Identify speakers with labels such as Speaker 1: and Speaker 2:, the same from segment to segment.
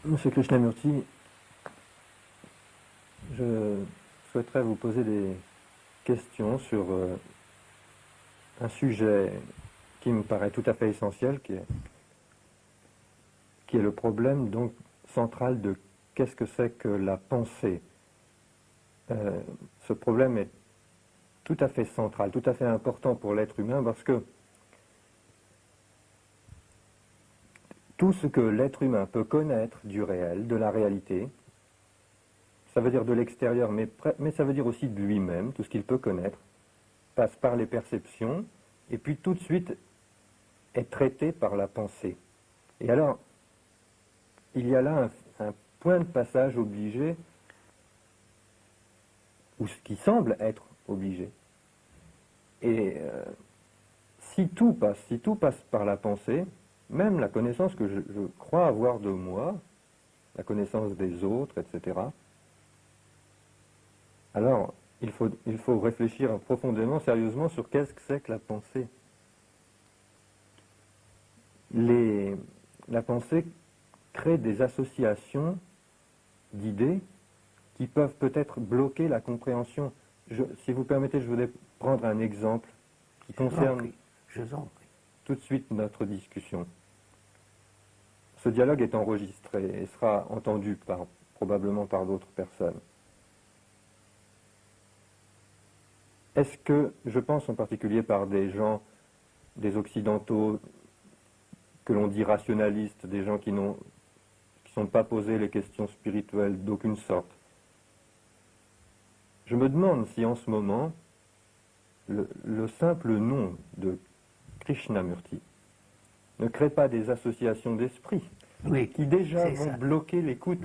Speaker 1: Monsieur Krishnamurti, je souhaiterais vous poser des questions sur un sujet qui me paraît tout à fait essentiel, qui est le problème donc central de qu'est-ce que c'est que la pensée. Ce problème est tout à fait central, tout à fait important pour l'être humain parce que tout ce que l'être humain peut connaître du réel, de la réalité, ça veut dire de l'extérieur, mais ça veut dire aussi de lui-même, tout ce qu'il peut connaître, passe par les perceptions, et puis tout de suite est traité par la pensée. Et alors, il y a là un point de passage obligé, ou ce qui semble être obligé. Et si tout passe par la pensée, même la connaissance que je crois avoir de moi, la connaissance des autres, etc., alors il faut réfléchir profondément, sérieusement, sur qu'est-ce que c'est que la pensée. La pensée crée des associations d'idées qui peuvent peut-être bloquer la compréhension. Si vous permettez, je voudrais prendre un exemple qui concerne tout de suite notre discussion. Ce dialogue est enregistré et sera entendu probablement par d'autres personnes. Est-ce que, je pense en particulier par des gens, des occidentaux, que l'on dit rationalistes, des gens qui ne sont pas posés les questions spirituelles d'aucune sorte, je me demande si en ce moment, le simple nom de Krishnamurti ne crée pas des associations d'esprit qui déjà vont bloquer l'écoute.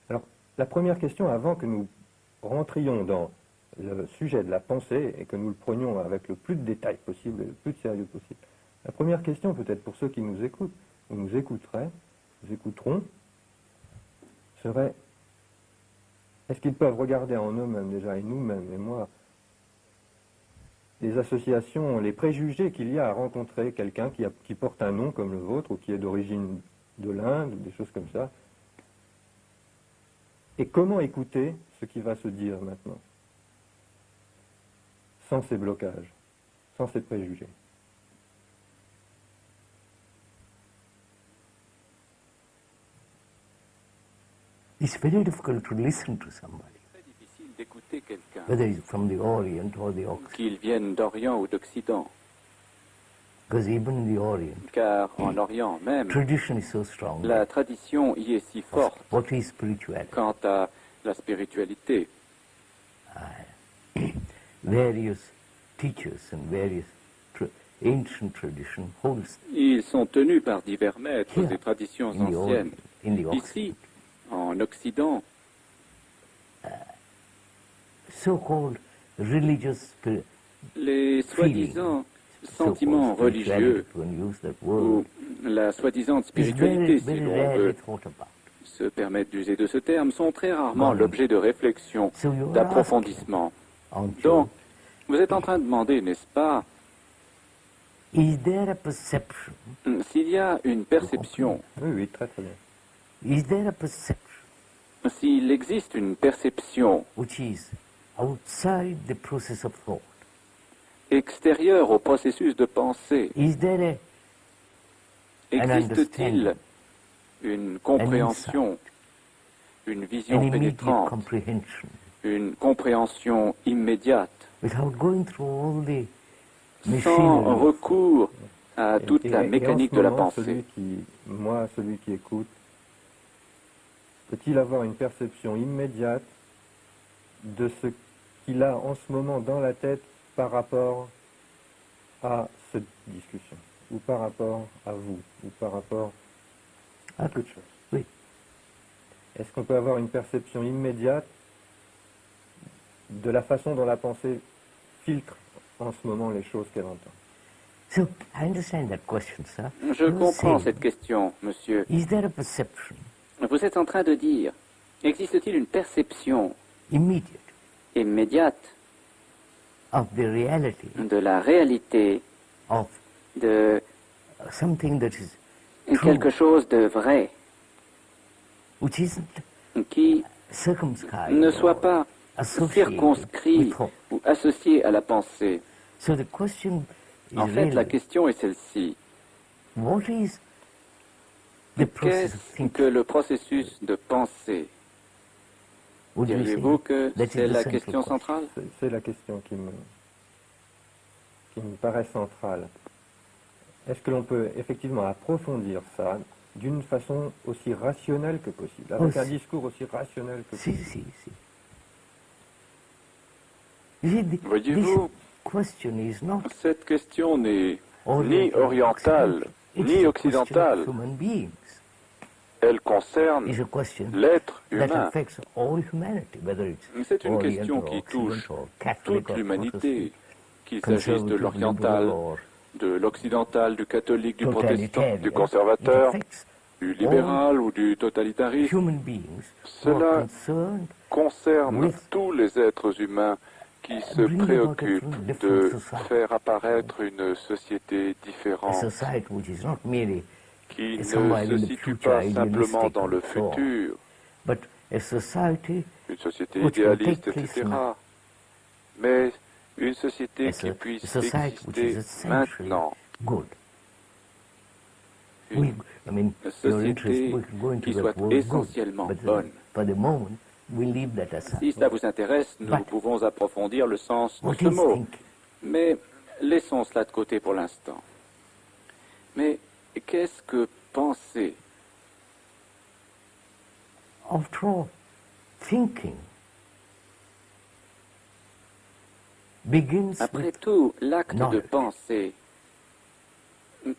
Speaker 1: Alors, la première question, avant que nous rentrions dans le sujet de la pensée et que nous le prenions avec le plus de détails possible et le plus de sérieux possible, la première question, peut-être pour ceux qui nous écoutent, ou nous écouteront, serait: est-ce qu'ils peuvent regarder en eux-mêmes déjà, et nous-mêmes, et moi, les associations, les préjugés qu'il y a à rencontrer quelqu'un qui porte un nom comme le vôtre, ou qui est d'origine de l'Inde, ou des choses comme ça, et comment écouter ce qui va se dire maintenant, sans ces blocages, sans ces préjugés.
Speaker 2: It's very difficult to listen to somebody,
Speaker 3: d'écouter quelqu'un,
Speaker 2: whether he's from the Orient or the Occident.
Speaker 3: qu'il vienne d'Orient ou d'Occident.
Speaker 2: Because even in the Orient,
Speaker 3: Car en Orient même,
Speaker 2: tradition is so strong.
Speaker 3: la tradition y est si forte
Speaker 2: What is spirituality?
Speaker 3: quant à la spiritualité.
Speaker 2: Various teachers and various ancient tradition holds.
Speaker 3: Ils sont tenus par divers maîtres
Speaker 2: Here,
Speaker 3: des traditions
Speaker 2: in the
Speaker 3: anciennes.
Speaker 2: Orient, in the Occident,
Speaker 3: Ici, en Occident,
Speaker 2: so-called religious
Speaker 3: les soi-disant sentiments religieux ou la soi-disant spiritualité, si l'on veut se permettre d'user de ce terme, sont très rarement l'objet de réflexion, d'approfondissement. Donc, vous êtes en train de demander, n'est-ce pas,
Speaker 2: is there a perception?
Speaker 3: s'il y a une perception,
Speaker 1: Oui, très très bien.
Speaker 2: Is there a perception
Speaker 3: s'il existe une perception
Speaker 2: which is outside the process of thought?
Speaker 3: extérieure au processus de pensée,
Speaker 2: Is there
Speaker 3: existe-t-il une compréhension, une vision
Speaker 2: an immediate
Speaker 3: pénétrante,
Speaker 2: comprehension
Speaker 3: une compréhension immédiate,
Speaker 2: without going through all the
Speaker 3: sans
Speaker 2: machinery?
Speaker 3: recours à toute la mécanique de la
Speaker 1: en ce
Speaker 3: pensée?
Speaker 1: moment, celui qui écoute, peut-il avoir une perception immédiate de ce qu'il a en ce moment dans la tête par rapport à cette discussion, ou par rapport à vous, ou par rapport à toute chose?
Speaker 2: Oui.
Speaker 1: Est-ce qu'on peut avoir une perception immédiate de la façon dont la pensée filtre en ce moment les choses qu'elle entend?
Speaker 2: So, I understand that question, sir.
Speaker 3: Je comprends cette question, monsieur.
Speaker 2: Is there a perception
Speaker 3: Vous êtes en train de dire, existe-t-il une perception
Speaker 2: immediate
Speaker 3: immédiate
Speaker 2: of the reality
Speaker 3: de la réalité,
Speaker 2: of
Speaker 3: de
Speaker 2: something that is true,
Speaker 3: quelque chose de vrai, qui ne soit pas circonscrit ou associé à la pensée. En fait, la question est celle-ci. Qu'est-ce que le processus de pensée? Diriez-vous que c'est la question centrale?
Speaker 1: C'est la question qui me paraît centrale. Est-ce que l'on peut effectivement approfondir ça d'une façon aussi rationnelle que possible, avec un discours aussi rationnel que possible?
Speaker 3: Voyez-vous, cette question n'est ni orientale, ni occidentale. Elle concerne l'être humain. C'est une question qui touche toute l'humanité, qu'il s'agisse de l'oriental, de l'occidental, du catholique, du protestant, du conservateur, du libéral ou du totalitarisme. Cela concerne tous les êtres humains qui se préoccupent de faire apparaître une société différente, qui ne se situe pas simplement dans le futur, une société idéaliste, etc., mais une société qui puisse exister maintenant. Une société qui soit essentiellement bonne. Si cela vous intéresse, nous pouvons approfondir le sens de ce mot, mais laissons cela de côté pour l'instant. Mais qu'est-ce que penser? Après tout, l'acte de penser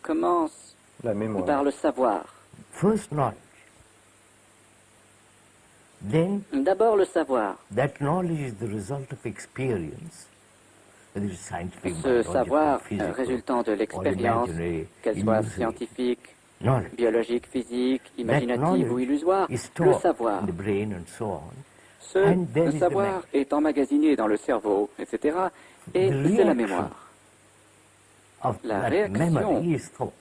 Speaker 3: commence par le savoir. D'abord le savoir. Ce savoir résultant de l'expérience, qu'elle soit scientifique, biologique, physique, imaginative ou illusoire, le savoir. Ce savoir est emmagasiné dans le cerveau, etc. Et c'est la mémoire. La réaction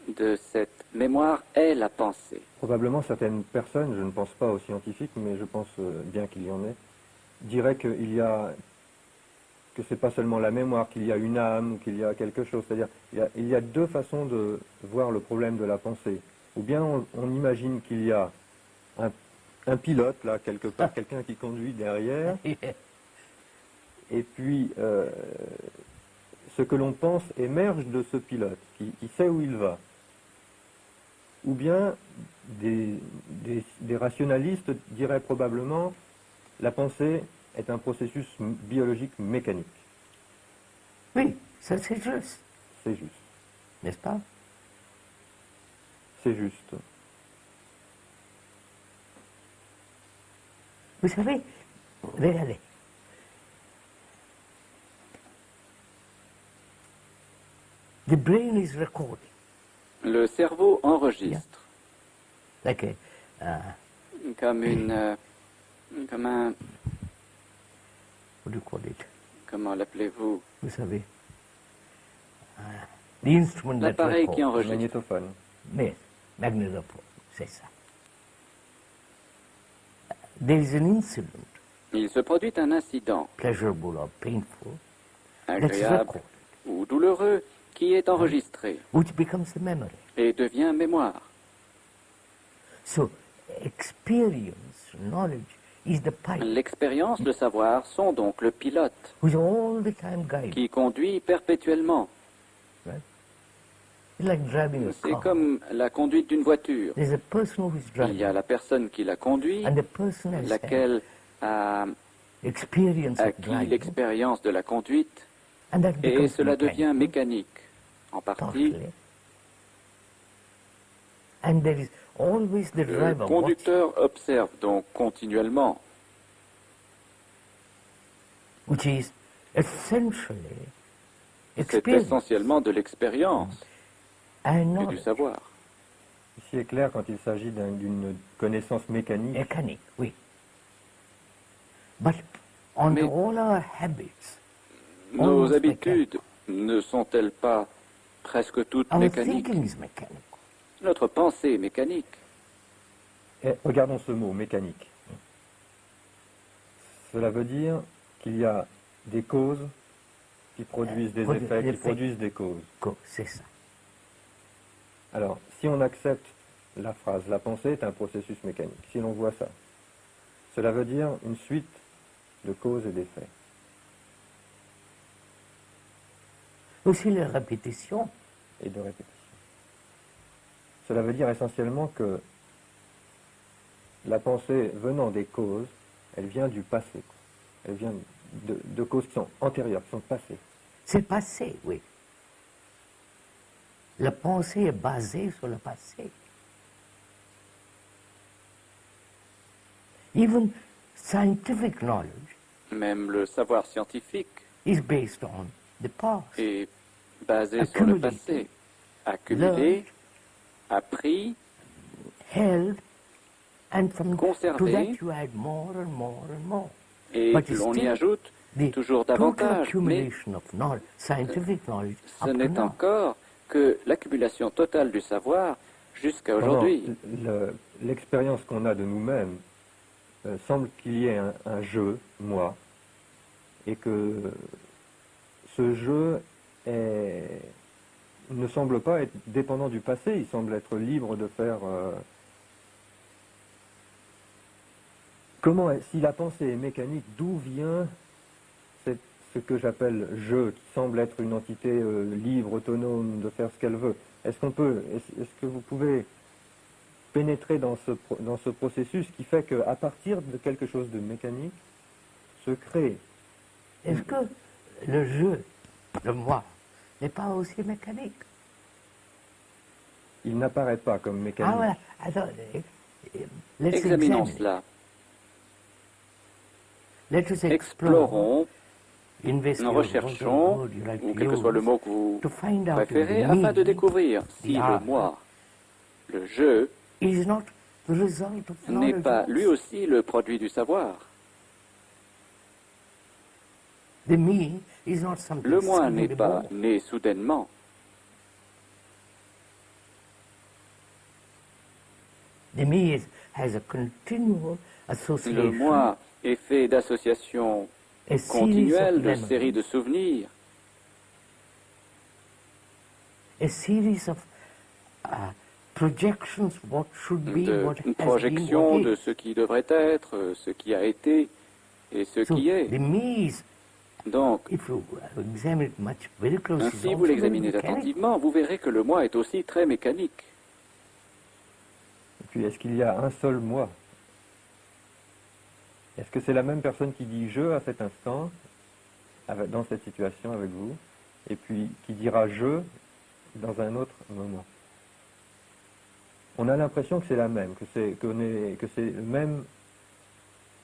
Speaker 3: de cette mémoire est la pensée.
Speaker 1: Probablement certaines personnes, je ne pense pas aux scientifiques, mais je pense bien qu'il y en ait, diraient que c'est pas seulement la mémoire, qu'il y a une âme, ou qu'il y a quelque chose. C'est-à-dire, il y a deux façons de voir le problème de la pensée. Ou bien on imagine qu'il y a un pilote, là, quelque part, quelqu'un qui conduit derrière, et puis ce que l'on pense émerge de ce pilote, qui sait où il va. Ou bien des rationalistes diraient probablement la pensée est un processus biologique mécanique.
Speaker 2: Oui, ça c'est juste.
Speaker 1: C'est juste.
Speaker 2: N'est-ce pas?
Speaker 1: C'est juste.
Speaker 2: Vous savez, regardez. The brain is recording.
Speaker 3: Le cerveau enregistre.
Speaker 2: Yeah. Okay.
Speaker 3: Comme un...
Speaker 2: What do you call it?
Speaker 3: Comment l'appelez-vous?
Speaker 2: Vous savez. L'instrument
Speaker 3: l'appareil qui enregistre.
Speaker 1: Magnétophone.
Speaker 2: Mais, magnétophone, c'est ça. There is an incident.
Speaker 3: Il se produit un incident.
Speaker 2: Pleasurable or painful.
Speaker 3: Agréable ou douloureux qui est enregistré.
Speaker 2: Which becomes the memory.
Speaker 3: Et devient mémoire.
Speaker 2: So, experience, knowledge is the pilot.
Speaker 3: L'expérience, le savoir sont donc le pilote
Speaker 2: who's all the time guiding.
Speaker 3: Qui conduit perpétuellement.
Speaker 2: Right? It's like driving a
Speaker 3: C'est
Speaker 2: car.
Speaker 3: comme la conduite d'une voiture.
Speaker 2: There's a person who is driving.
Speaker 3: Il y a la personne qui la conduit,
Speaker 2: and the person has
Speaker 3: laquelle a acquis l'expérience de la conduite, et cela devient mécanique, en partie.
Speaker 2: And there is always the
Speaker 3: Le conducteur observe donc continuellement,
Speaker 2: which is essentially
Speaker 3: c'est essentiellement de l'expérience et du savoir.
Speaker 1: Ici est clair quand il s'agit d'une connaissance mécanique.
Speaker 2: Mécanique, oui. But on all our habits,
Speaker 3: nos habitudes ne sont-elles pas presque toutes mécaniques? Notre pensée est mécanique.
Speaker 1: Et regardons ce mot, mécanique. Cela veut dire qu'il y a des causes qui produisent des effets, qui produisent des causes.
Speaker 2: C'est ça.
Speaker 1: Alors, si on accepte la phrase, la pensée est un processus mécanique, si l'on voit ça, cela veut dire une suite de causes et d'effets.
Speaker 2: Aussi la répétition.
Speaker 1: Et de répétition. Cela veut dire essentiellement que la pensée venant des causes, elle vient du passé. Elle vient de causes qui sont antérieures, qui sont passées.
Speaker 2: C'est passé, oui. La pensée est basée sur le passé. Even scientific knowledge,
Speaker 3: même le savoir scientifique,
Speaker 2: is based on the past.
Speaker 3: Est basé sur le passé, accumulé, appris,
Speaker 2: held, and from
Speaker 3: conservé,
Speaker 2: to that you add more and more and more.
Speaker 3: Et l'on y ajoute toujours davantage, mais ce n'est encore que l'accumulation totale du savoir jusqu'à aujourd'hui.
Speaker 1: L'expérience qu'on a de nous-mêmes semble qu'il y ait un jeu, moi, et que ce jeu ne semble pas être dépendant du passé, il semble être libre de faire... si la pensée est mécanique, d'où vient ce que j'appelle je, qui semble être une entité libre, autonome, de faire ce qu'elle veut? Est-ce que vous pouvez pénétrer dans ce processus qui fait qu'à partir de quelque chose de mécanique, se crée...
Speaker 2: Est-ce que le je, le moi, n'est pas aussi mécanique?
Speaker 1: Il n'apparaît pas comme mécanique.
Speaker 2: Ah voilà,
Speaker 3: examinons cela. Explorons, recherchons, ou quel que soit le mot que vous préférez, afin de découvrir si le moi, le je, n'est pas lui aussi le produit du savoir. Le moi n'est pas né soudainement.
Speaker 2: Le
Speaker 3: moi est fait d'associations continuelles, de séries de souvenirs, de projections de ce qui devrait être, ce qui a été et ce qui est. Donc, si vous l'examinez attentivement, vous verrez que le moi est aussi très mécanique.
Speaker 1: Et puis, est-ce qu'il y a un seul moi? Est-ce que c'est la même personne qui dit « je » à cet instant, dans cette situation avec vous, et puis qui dira « je » dans un autre moment? On a l'impression que c'est la même, que c'est le même...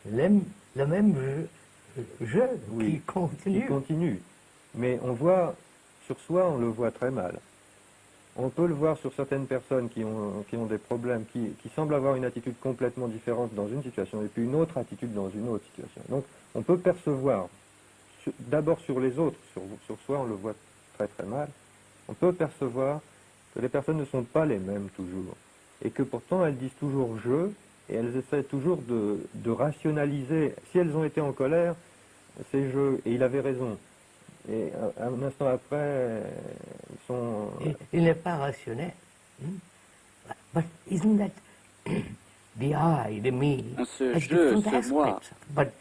Speaker 2: Le même je
Speaker 1: oui,
Speaker 2: qui continue.
Speaker 1: Qui continue. Mais on voit, sur soi, on le voit très mal. On peut le voir sur certaines personnes qui ont des problèmes, qui semblent avoir une attitude complètement différente dans une situation, et puis une autre attitude dans une autre situation. Donc, on peut percevoir, d'abord sur les autres, sur soi, on le voit très très mal, on peut percevoir que les personnes ne sont pas les mêmes toujours, et que pourtant elles disent toujours « je », et elles essaient toujours de rationaliser. Si elles ont été en colère, c'est « je », et il avait raison. Et un instant après, ils sont...
Speaker 2: Il n'est pas rationnel. But isn't that the I, the me,
Speaker 3: ce je, ce moi,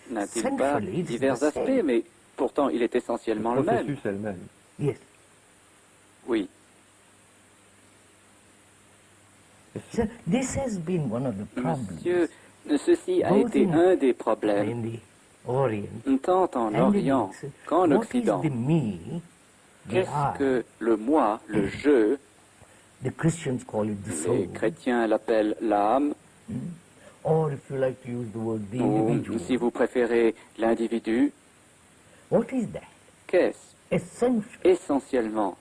Speaker 3: n'a-t-il pas divers aspects, mais pourtant il est essentiellement le même.
Speaker 1: Le processus est le même.
Speaker 2: Yes.
Speaker 3: Oui.
Speaker 2: So this has been one of the problems.
Speaker 3: Monsieur, ceci a été un des problèmes, tant en Orient qu'en Occident. Qu'est-ce que le moi, le je? Les chrétiens l'appellent l'âme, ou si vous préférez l'individu. Qu'est-ce? Essentiellement.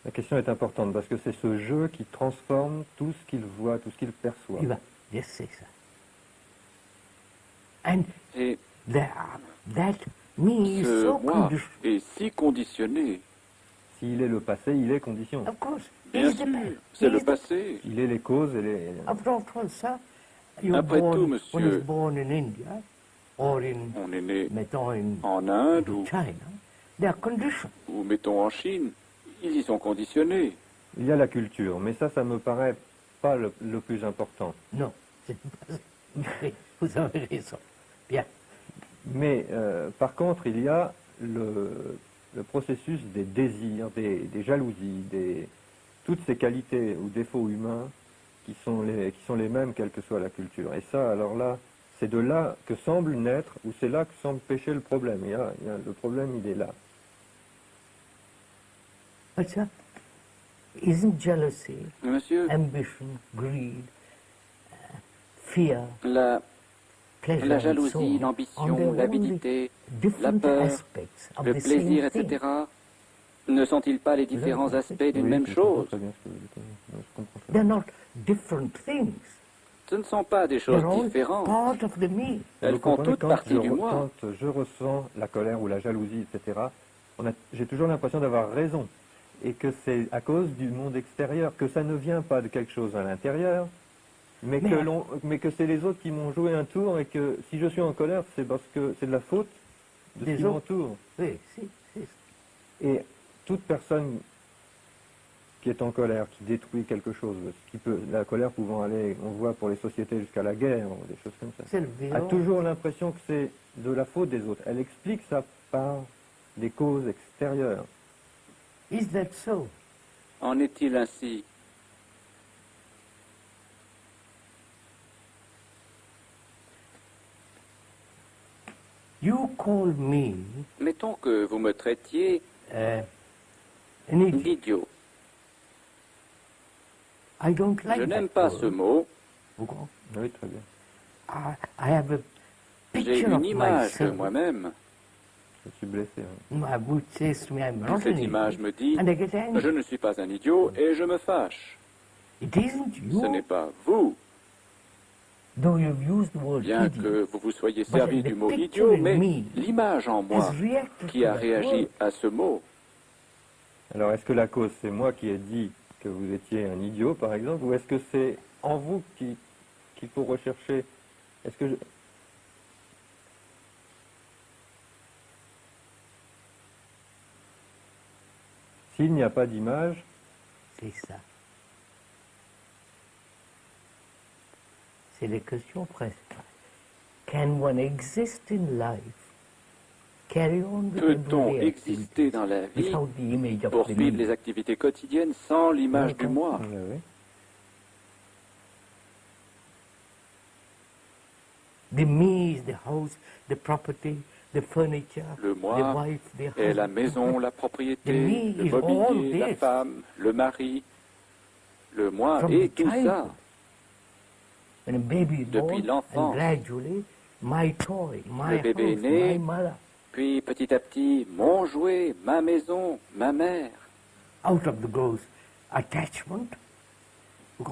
Speaker 1: La question est importante parce que c'est ce jeu qui transforme tout ce qu'il voit, tout ce qu'il perçoit.
Speaker 2: Yes, c'est ça. And
Speaker 3: et
Speaker 2: that me is
Speaker 3: ce
Speaker 2: so
Speaker 3: moi est si conditionné.
Speaker 1: S'il est le passé, il est condition.
Speaker 3: Bien sûr, c'est le passé.
Speaker 1: Il est les causes et les...
Speaker 3: Après tout, monsieur, on est né en Inde ou mettons en Chine. Ils y sont conditionnés.
Speaker 1: Il y a la culture, mais ça me paraît pas le plus important.
Speaker 2: Non, vous avez raison. Bien.
Speaker 1: Mais par contre, il y a le processus des désirs, des jalousies, toutes ces qualités ou défauts humains qui sont les mêmes quelle que soit la culture. Et ça, alors là, c'est de là que semble naître, ou c'est là que semble pécher le problème. Le problème, il est là.
Speaker 2: Isn't jealousy,
Speaker 3: Monsieur,
Speaker 2: ambition, greed, fear,
Speaker 3: la jalousie, l'ambition, l'avidité, la peur, le plaisir, etc., ne sont-ils pas les différents aspects d'une même chose?
Speaker 2: They're not different things.
Speaker 3: Ce ne sont pas des choses différentes. Elles font toutes partie du moi.
Speaker 1: Quand je ressens la colère ou la jalousie, etc., j'ai toujours l'impression d'avoir raison. Et que c'est à cause du monde extérieur, que ça ne vient pas de quelque chose à l'intérieur, mais que c'est les autres qui m'ont joué un tour, et que si je suis en colère, c'est parce que c'est de la faute de ce qui m'entoure.
Speaker 2: Oui, si.
Speaker 1: Et toute personne qui est en colère, qui détruit quelque chose, la colère pouvant aller, on voit pour les sociétés jusqu'à la guerre, des choses comme ça, a toujours l'impression que c'est de la faute des autres. Elle explique ça par des causes extérieures.
Speaker 2: Is that so?
Speaker 3: En est-il ainsi?
Speaker 2: You call me,
Speaker 3: mettons que vous me traitiez d'idiot. Je n'aime pas ce mot.
Speaker 1: Pourquoi? Oui, très bien.
Speaker 3: J'ai une image de moi-même.
Speaker 1: Je suis blessé.
Speaker 3: Cette image me dit, je ne suis pas un idiot et je me fâche. Ce n'est pas vous. Bien que vous vous soyez servi du mot idiot, mais l'image en moi qui a réagi à ce mot.
Speaker 1: Alors, est-ce que la cause, c'est moi qui ai dit que vous étiez un idiot, par exemple, ou est-ce que c'est en vous qu'il faut rechercher? Est-ce que s'il n'y a pas d'image,
Speaker 2: c'est ça. C'est la question principale. Can one exist in life?
Speaker 3: Peut-on exister dans la vie, poursuivre les activités quotidiennes sans l'image du moi?
Speaker 2: The me is the house, the property, the furniture,
Speaker 3: le moi
Speaker 2: the wife, the husband.
Speaker 3: Est la maison, la propriété, le mobilier, la femme, le mari. Le moi est tout ça. Depuis l'enfance, le bébé est né, puis petit à petit, mon jouet, ma maison, ma mère.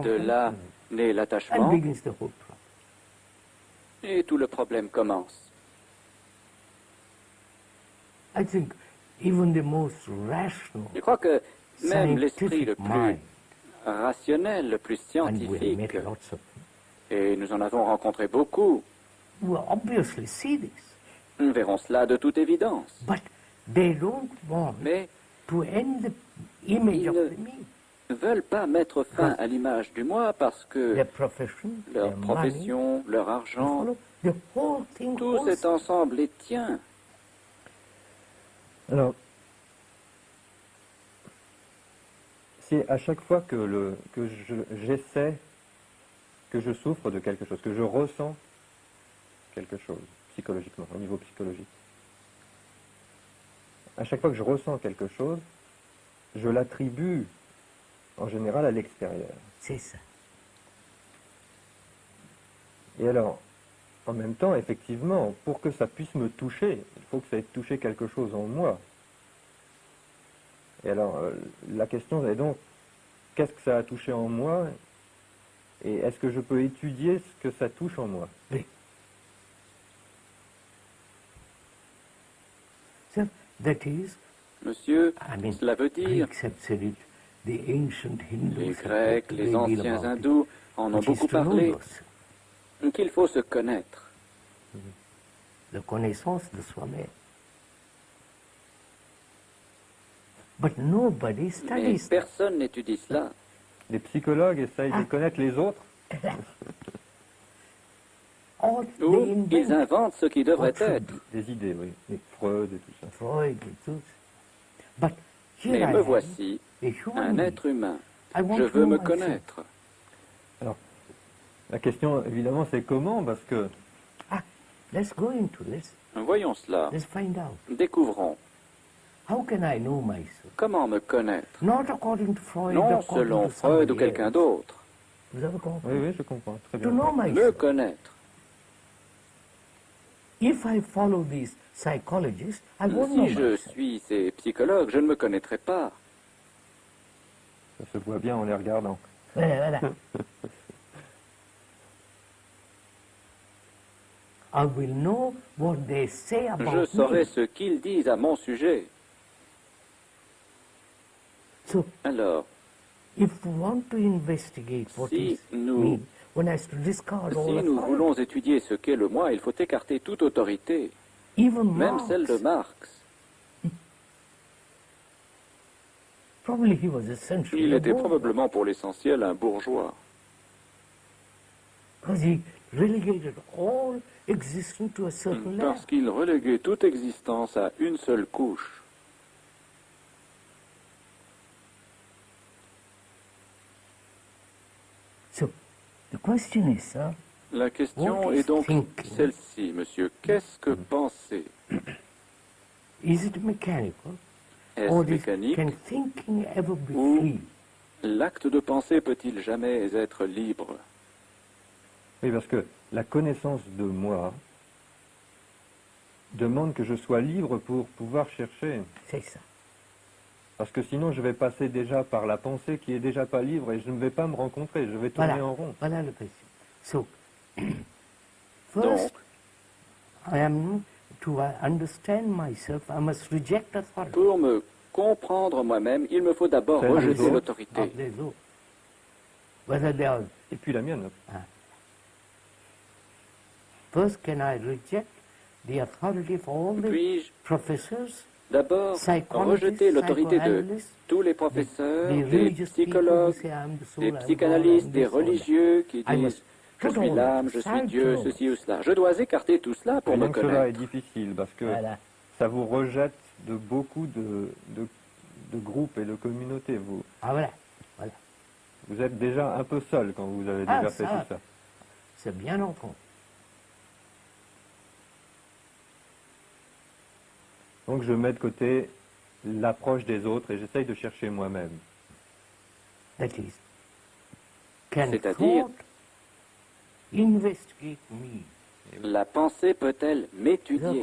Speaker 3: De là naît l'attachement et tout le problème commence. Je crois que même l'esprit le plus rationnel, le plus scientifique, et nous en avons rencontré beaucoup, nous verrons cela de toute évidence. Mais ils ne veulent pas mettre fin à l'image du moi parce que leur profession, leur argent, tout cet ensemble les tient.
Speaker 1: Alors, c'est à chaque fois que j'essaie, que je souffre de quelque chose, que je ressens quelque chose, psychologiquement, au niveau psychologique. À chaque fois que je ressens quelque chose, je l'attribue en général à l'extérieur.
Speaker 2: C'est ça.
Speaker 1: Et alors, en même temps, effectivement, pour que ça puisse me toucher, il faut que ça ait touché quelque chose en moi. Et alors, la question est donc, qu'est-ce que ça a touché en moi? Et est-ce que je peux étudier ce que ça touche en moi?
Speaker 2: Oui. So, that is
Speaker 3: Monsieur, cela veut dire, les Grecs, les anciens hindous en ont beaucoup parlé, qu'il faut se connaître.
Speaker 2: La connaissance de soi-même. Mais
Speaker 3: personne n'étudie cela.
Speaker 1: Les psychologues essayent de connaître les autres.
Speaker 3: Ou ils inventent ce qui devrait être.
Speaker 1: Des idées, oui. Freud et tout ça.
Speaker 3: Mais me voici, un être humain. Je veux me connaître.
Speaker 1: Alors, la question, évidemment, c'est comment, parce que...
Speaker 3: Voyons cela. Découvrons. Comment me connaître? Non selon Freud ou quelqu'un d'autre.
Speaker 1: Vous avez compris? Oui, je comprends. Très bien.
Speaker 3: Me connaître.
Speaker 2: Si
Speaker 3: je suis ces psychologues, je ne me connaîtrai pas.
Speaker 1: Ça se voit bien en les regardant.
Speaker 2: Voilà.
Speaker 3: Je saurai ce qu'ils disent à mon sujet. Alors, si nous voulons étudier ce qu'est le moi, il faut écarter toute autorité, même celle de Marx. Il était probablement pour l'essentiel un bourgeois. Parce qu'il reléguait toute existence à une seule couche. La question est donc celle-ci, monsieur. Qu'est-ce que penser? Est-ce mécanique ou l'acte de penser peut-il jamais être libre?
Speaker 1: Oui, parce que la connaissance de moi demande que je sois libre pour pouvoir chercher.
Speaker 2: C'est ça.
Speaker 1: Parce que sinon, je vais passer déjà par la pensée qui est déjà pas libre et je ne vais pas me rencontrer, je vais tourner en rond.
Speaker 2: Voilà la question. So, first, to understand myself, I must reject authority.
Speaker 3: Pour me comprendre moi-même, il me faut d'abord rejeter l'autorité.
Speaker 1: Et puis la mienne.
Speaker 2: First, can I reject the authority of all the professors?
Speaker 3: D'abord, rejeter l'autorité de tous les professeurs, des psychologues, des psychanalystes, des religieux qui disent « je suis l'âme, je suis Dieu, ceci ou cela ». Je dois écarter tout cela pour me connaître.
Speaker 1: Cela est difficile parce que ça vous rejette de beaucoup de groupes et de communautés. Vous êtes déjà un peu seul quand vous avez déjà fait tout ça.
Speaker 2: C'est bien en compte.
Speaker 1: Donc je mets de côté l'approche des autres et j'essaye de chercher moi-même.
Speaker 3: C'est-à-dire, la pensée peut-elle m'étudier?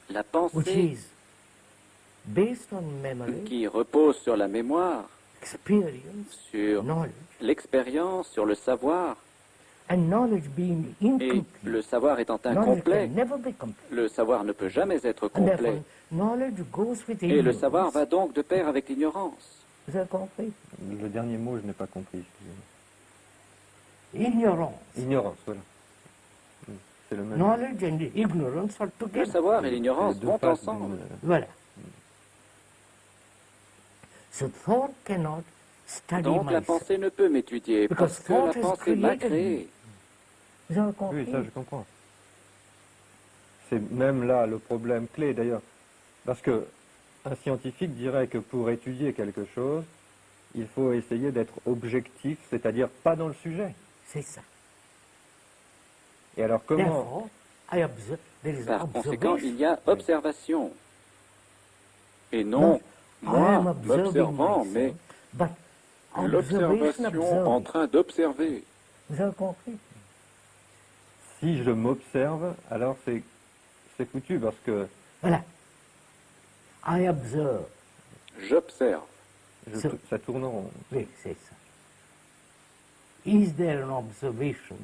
Speaker 3: La pensée qui repose sur la mémoire, sur l'expérience, sur le savoir, et le savoir étant incomplet, le savoir ne peut jamais être complet. Et le savoir va donc de pair avec l'ignorance.
Speaker 2: Vous avez compris?
Speaker 1: Le dernier mot, je n'ai pas compris.
Speaker 2: Ignorance.
Speaker 1: Ignorance, voilà. C'est le même.
Speaker 2: Knowledge and ignorance are together.
Speaker 3: Le savoir et l'ignorance vont ensemble.
Speaker 2: Voilà. So thought cannot study
Speaker 3: donc la pensée ne peut m'étudier parce que la pensée m'a créé.
Speaker 2: Vous avez compris?
Speaker 1: Oui, ça je comprends. C'est même là le problème clé d'ailleurs. Parce que un scientifique dirait que pour étudier quelque chose, il faut essayer d'être objectif, c'est-à-dire pas dans le sujet.
Speaker 2: C'est ça.
Speaker 1: Et alors comment?
Speaker 3: Par conséquent, il y a observation. Et non, moi, m'observant, mais l'observation en train d'observer.
Speaker 2: Vous avez compris?
Speaker 1: Si je m'observe, alors c'est foutu parce que...
Speaker 2: Voilà. I observe.
Speaker 3: J'observe.
Speaker 1: Ça tourne rond.
Speaker 2: Oui, c'est ça. Is there an observation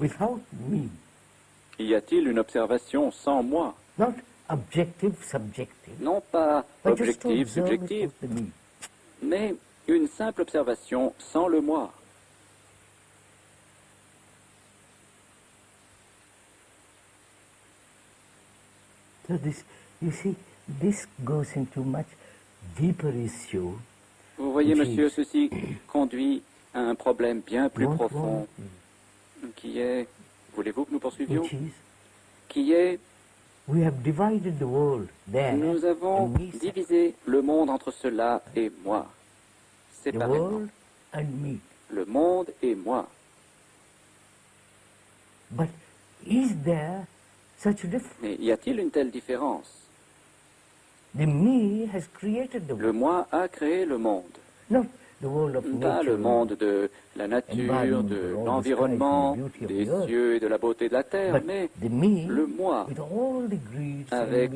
Speaker 2: without me?
Speaker 3: Y a-t-il une observation sans moi?
Speaker 2: Not objective, subjective.
Speaker 3: Non pas objective, subjective, mais une simple observation sans le moi.
Speaker 2: So this, you see, this goes into much deeper issue.
Speaker 3: Vous voyez, monsieur, ceci conduit à un problème bien plus profond, qui est, voulez-vous que nous poursuivions? Qui est,
Speaker 2: we have divided the world there,
Speaker 3: nous avons divisé le monde entre cela et moi, séparément. Le monde et moi.
Speaker 2: But is there such a difference?
Speaker 3: Mais y a-t-il une telle différence?
Speaker 2: The me has created the world.
Speaker 3: Le moi a créé le monde.
Speaker 2: Not the world of
Speaker 3: Pas
Speaker 2: nature,
Speaker 3: le monde de la nature, de l'environnement, des cieux et de la beauté de la terre, mais le moi, avec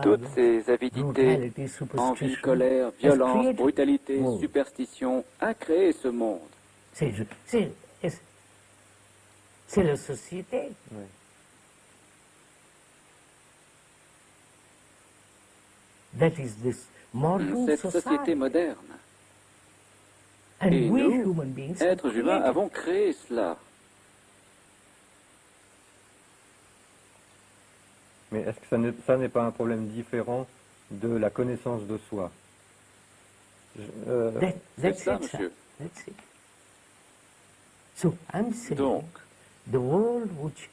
Speaker 3: toutes ses avidités, envie, colère, violence, brutalité, superstition, a créé ce monde.
Speaker 2: C'est la société.
Speaker 1: Oui.
Speaker 2: That is this modern
Speaker 3: Cette société moderne.
Speaker 2: And
Speaker 3: et
Speaker 2: we
Speaker 3: nous,
Speaker 2: human beings
Speaker 3: êtres humains, avons créé cela.
Speaker 1: Mais est-ce que ça n'est pas un problème différent de la connaissance de soi?
Speaker 3: C'est ça, monsieur.
Speaker 2: That's it. So I'm saying,
Speaker 3: donc,
Speaker 2: the world which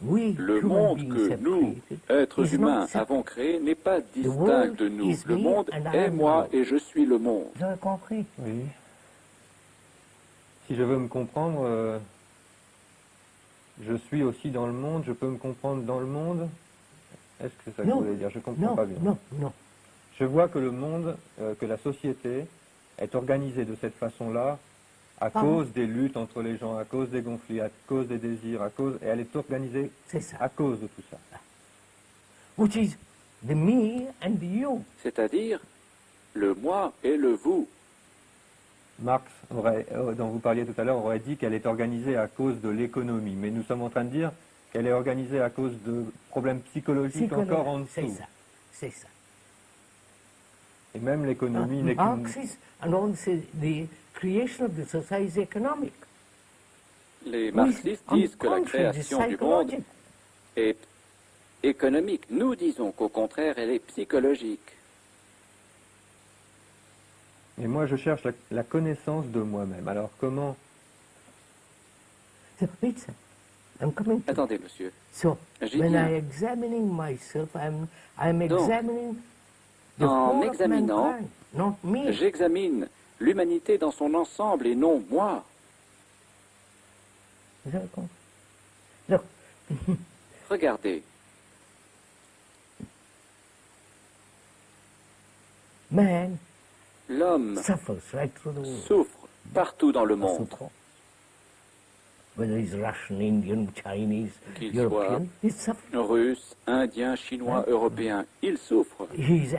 Speaker 2: we
Speaker 3: le
Speaker 2: human
Speaker 3: monde
Speaker 2: beings
Speaker 3: que
Speaker 2: have
Speaker 3: nous,
Speaker 2: created
Speaker 3: êtres
Speaker 2: is
Speaker 3: humains,
Speaker 2: not separate.
Speaker 3: avons créé n'est pas distinct
Speaker 2: world
Speaker 3: de nous.
Speaker 2: is
Speaker 3: Le
Speaker 2: me
Speaker 3: monde
Speaker 2: and I
Speaker 3: est
Speaker 2: am
Speaker 3: moi
Speaker 2: the
Speaker 3: et je suis le monde.
Speaker 2: Vous avez compris?
Speaker 1: Oui. Si je veux me comprendre, je suis aussi dans le monde, je peux me comprendre dans le monde. Est-ce que c'est ça que vous voulez dire? Je ne comprends pas bien.
Speaker 2: Non.
Speaker 1: Je vois que le monde, que la société est organisée de cette façon-là à cause des luttes entre les gens, à cause des conflits, à cause des désirs, et elle est organisée à cause de tout ça.
Speaker 2: Which is the me and the you.
Speaker 3: C'est-à-dire le moi et le vous.
Speaker 1: Marx, dont vous parliez tout à l'heure, aurait dit qu'elle est organisée à cause de l'économie. Mais nous sommes en train de dire qu'elle est organisée à cause de problèmes psychologiques encore en dessous.
Speaker 2: C'est ça.
Speaker 1: Et même l'économie n'est qu'une...
Speaker 2: Marxisme, and also the creation of the society is economic.
Speaker 3: Les marxistes disent que la création du monde est économique. Nous disons qu'au contraire, elle est psychologique.
Speaker 1: Et moi, je cherche la connaissance de moi-même. Alors, comment...
Speaker 3: Attendez, monsieur.
Speaker 2: So, when I examining myself, I'm examining the whole of mankind, not me.
Speaker 3: J'examine l'humanité dans son ensemble et non moi.
Speaker 2: Look.
Speaker 3: Regardez.
Speaker 2: Man,
Speaker 3: l'homme souffre partout dans le monde. Qu'il soit russe, indien, chinois, européen, il souffre. Il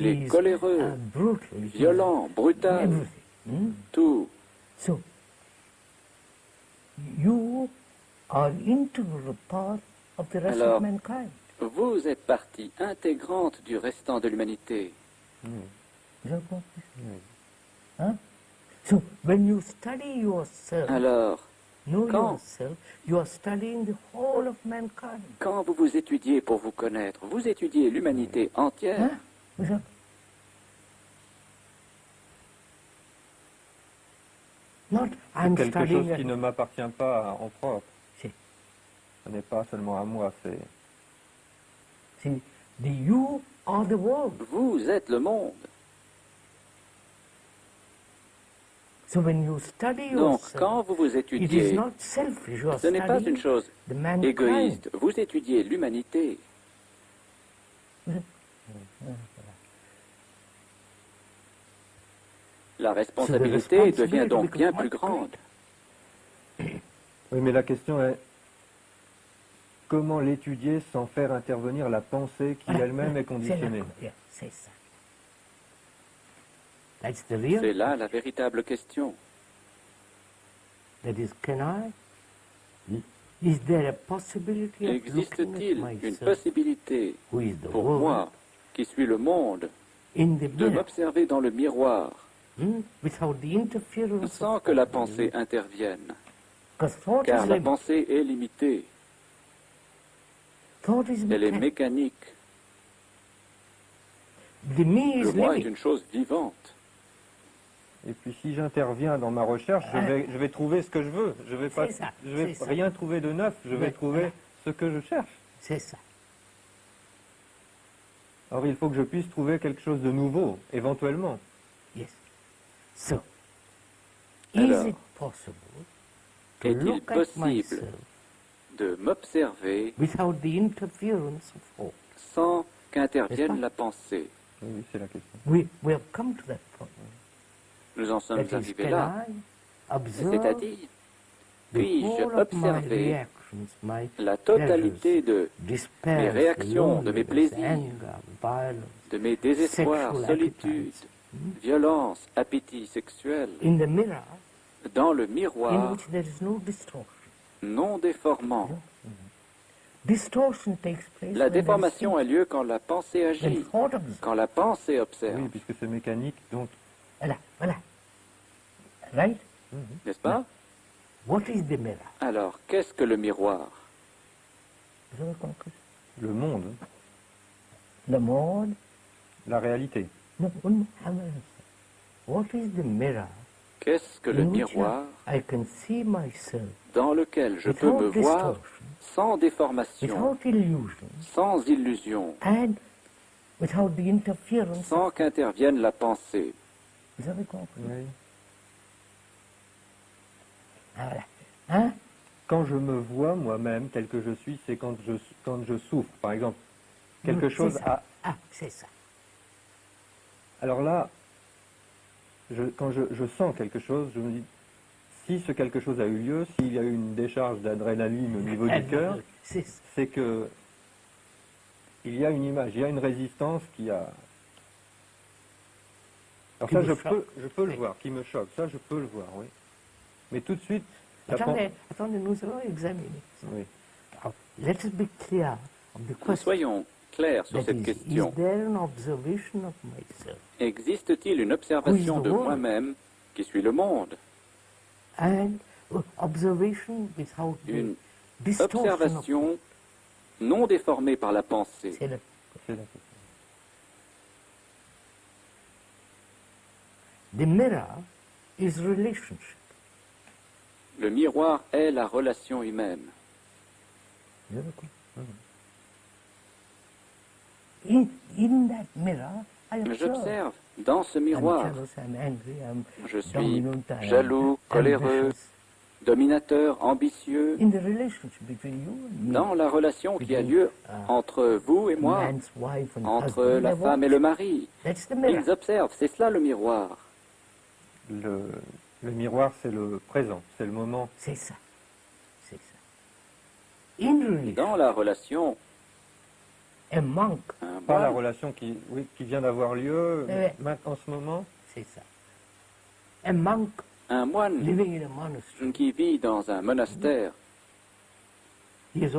Speaker 3: est coléreux, violent, brutal, tout.
Speaker 2: So, you are integral part of the rest of mankind.
Speaker 3: Vous êtes partie intégrante du restant de l'humanité.
Speaker 2: Hein? So, when you study yourself,
Speaker 3: alors,
Speaker 2: yourself, you are studying the whole of mankind.
Speaker 3: Quand vous vous étudiez pour vous connaître, vous étudiez l'humanité entière.
Speaker 1: Hein? C'est quelque chose qui ne m'appartient pas en propre. Ce n'est pas seulement à moi, c'est...
Speaker 2: You are the world.
Speaker 3: Vous êtes le monde.
Speaker 2: So when you study
Speaker 3: donc,
Speaker 2: yourself,
Speaker 3: quand vous vous étudiez, ce n'est pas une chose égoïste. Vous étudiez l'humanité. La responsabilité devient donc bien plus grande.
Speaker 1: Oui, mais la question est comment l'étudier sans faire intervenir la pensée qui elle-même est conditionnée.
Speaker 2: C'est ça.
Speaker 3: C'est là la véritable question.
Speaker 2: That is, can I
Speaker 3: Existe-t-il une possibilité pour moi, qui suis le monde, de m'observer dans le miroir sans que la pensée intervienne? Car la pensée est limitée. Elle est mécanique. Le moi est une chose vivante.
Speaker 1: Et puis si j'interviens dans ma recherche, je vais trouver ce que je veux. Je vais rien trouver de neuf, je vais trouver ce que je cherche.
Speaker 2: C'est ça.
Speaker 1: Alors il faut que je puisse trouver quelque chose de nouveau, éventuellement.
Speaker 2: Yes. So,
Speaker 3: alors,
Speaker 2: est-il possible
Speaker 3: de m'observer sans qu'intervienne la pensée?
Speaker 1: Oui, c'est la question.
Speaker 2: We have come to that point.
Speaker 3: Nous en sommes arrivés là. C'est-à-dire, puis-je observer la totalité de mes réactions, de mes plaisirs, de mes désespoirs, solitude, violence, appétit sexuel, dans le miroir non déformant? La déformation a lieu quand la pensée agit, quand la pensée observe.
Speaker 1: Oui, puisque c'est mécanique, donc...
Speaker 2: Voilà. Right?
Speaker 3: N'est-ce pas?
Speaker 2: What is the mirror?
Speaker 3: Alors, qu'est-ce que le miroir?
Speaker 1: Le monde.
Speaker 2: Le monde?
Speaker 1: La réalité.
Speaker 2: No, what is the mirror?
Speaker 3: Qu'est-ce que le miroir
Speaker 2: I can see myself
Speaker 3: dans lequel je peux me voir sans déformation, sans illusion,
Speaker 2: and without the interference
Speaker 3: sans qu'intervienne la pensée?
Speaker 2: Vous avez compris?
Speaker 1: Oui.
Speaker 2: Voilà. Hein?
Speaker 1: Quand je me vois moi-même tel que je suis, c'est quand je souffre, par exemple. Quelque chose a...
Speaker 2: Ah, c'est ça.
Speaker 1: Alors là, quand je sens quelque chose, je me dis, si ce quelque chose a eu lieu, s'il y a eu une décharge d'adrénaline au niveau du cœur, c'est que il y a une image, il y a une résistance qui a... Alors ça, je peux le voir, qui me choque, ça je peux le voir, oui. Mais tout de suite...
Speaker 2: Attendez, nous allons examiner.
Speaker 1: Oui.
Speaker 2: Let us be clear of the question.
Speaker 3: Soyons clairs sur cette question.
Speaker 2: Is there an observation of myself?
Speaker 3: Existe-t-il une observation de moi-même qui suis le monde?
Speaker 2: And observation without
Speaker 3: une observation non déformée par la pensée.
Speaker 2: C'est la question. The mirror is relationship.
Speaker 3: Le miroir est la relation humaine.
Speaker 2: In that mirror,
Speaker 3: j'observe dans ce miroir. Je suis jaloux, coléreux, dominateur, ambitieux. Dans la relation qui a lieu entre vous et moi, entre la femme et le mari. Ils observent, c'est cela le miroir.
Speaker 1: Le miroir, c'est le présent, c'est le moment.
Speaker 2: C'est ça. C'est ça.
Speaker 3: Dans la relation,
Speaker 1: pas la relation qui vient d'avoir lieu en ce moment.
Speaker 2: C'est ça.
Speaker 3: Un moine qui vit dans un monastère,
Speaker 2: il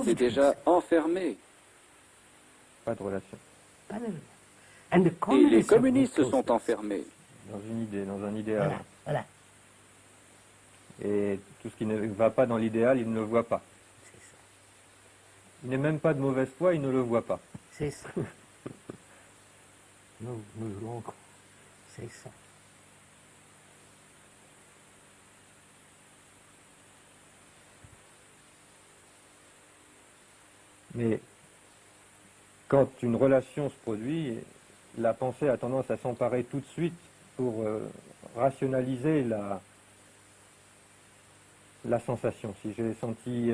Speaker 3: s'est déjà enfermé.
Speaker 1: Pas de relation.
Speaker 3: Et les communistes se sont enfermés.
Speaker 1: Dans une idée, dans un idéal.
Speaker 2: Voilà.
Speaker 1: Et tout ce qui ne va pas dans l'idéal, il ne le voit pas.
Speaker 2: C'est ça.
Speaker 1: Il n'est même pas de mauvaise foi, il ne le voit pas.
Speaker 2: C'est ça. C'est ça.
Speaker 1: Mais quand une relation se produit, la pensée a tendance à s'emparer tout de suite pour rationaliser la sensation. Si j'ai senti...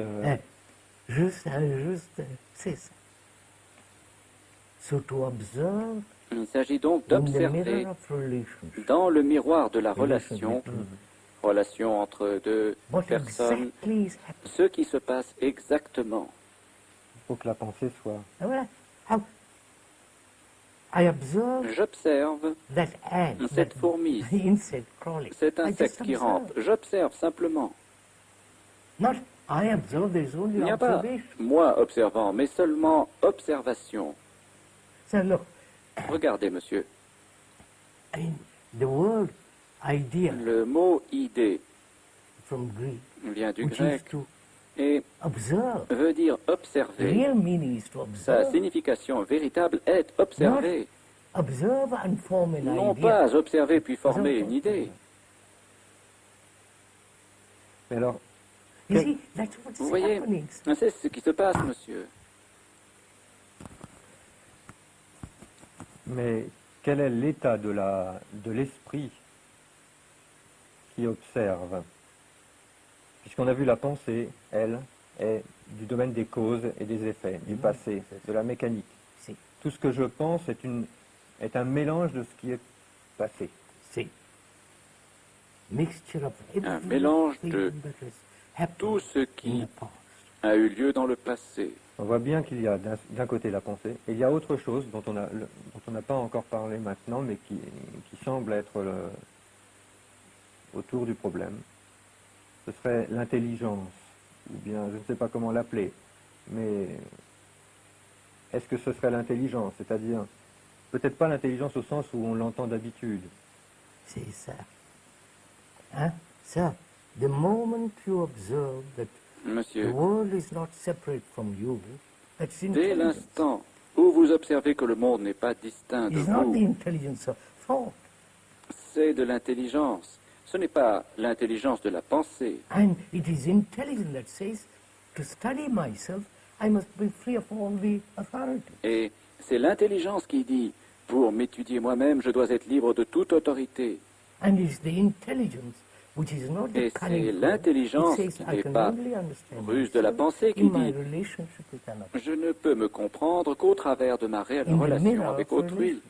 Speaker 2: Juste, c'est ça. So to observe,
Speaker 3: il s'agit donc d'observer dans le miroir de la relation, relation entre deux personnes, ce qui se passe exactement.
Speaker 1: Il faut que la pensée soit...
Speaker 2: Voilà.
Speaker 3: J'observe cette fourmi, cet insecte qui rampe. J'observe simplement. Il n'y a pas moi observant, mais seulement observation. Regardez, monsieur. Le mot idée vient du grec et veut dire observer. Sa signification véritable est observer. Non pas observer puis former une idée.
Speaker 1: Mais alors,
Speaker 3: vous voyez, c'est ce qui se passe, monsieur.
Speaker 1: Mais quel est l'état de l'esprit qui observe? Puisqu'on a vu la pensée, elle, est du domaine des causes et des effets, du passé, de la mécanique. Tout ce que je pense est un mélange de ce qui est passé.
Speaker 3: Un mélange de tout ce qui a eu lieu dans le passé.
Speaker 1: On voit bien qu'il y a d'un côté la pensée, et il y a autre chose dont on n'a pas encore parlé maintenant, mais qui semble être autour du problème. Ce serait l'intelligence, ou bien je ne sais pas comment l'appeler, mais est-ce que ce serait l'intelligence? C'est-à-dire, peut-être pas l'intelligence au sens où on l'entend d'habitude.
Speaker 2: C'est ça. Hein? Ça, the moment you observe that
Speaker 3: Monsieur,
Speaker 2: the world is not separate from you, that's
Speaker 3: dès
Speaker 2: intelligence.
Speaker 3: l'instant où vous observez que le monde n'est pas distinct de
Speaker 2: It's not the
Speaker 3: vous,
Speaker 2: intelligence of thought.
Speaker 3: c'est de l'intelligence. Ce n'est pas l'intelligence de la pensée.
Speaker 2: And it is intelligence that says, to study myself, I must be free of all the authority.
Speaker 3: Et c'est l'intelligence qui dit, pour m'étudier moi-même, je dois être libre de toute autorité.
Speaker 2: And it's the intelligence which is not
Speaker 3: Et
Speaker 2: the
Speaker 3: c'est
Speaker 2: cunning thought.
Speaker 3: l'intelligence
Speaker 2: It says,
Speaker 3: qui
Speaker 2: I
Speaker 3: n'est
Speaker 2: can
Speaker 3: pas
Speaker 2: only understand
Speaker 3: ruse de la
Speaker 2: myself
Speaker 3: pensée qui
Speaker 2: in my
Speaker 3: dit,
Speaker 2: relationship with another.
Speaker 3: je ne peux me comprendre qu'au travers de ma réelle
Speaker 2: In the
Speaker 3: relation
Speaker 2: mirror
Speaker 3: avec
Speaker 2: of
Speaker 3: autrui.
Speaker 2: relationship,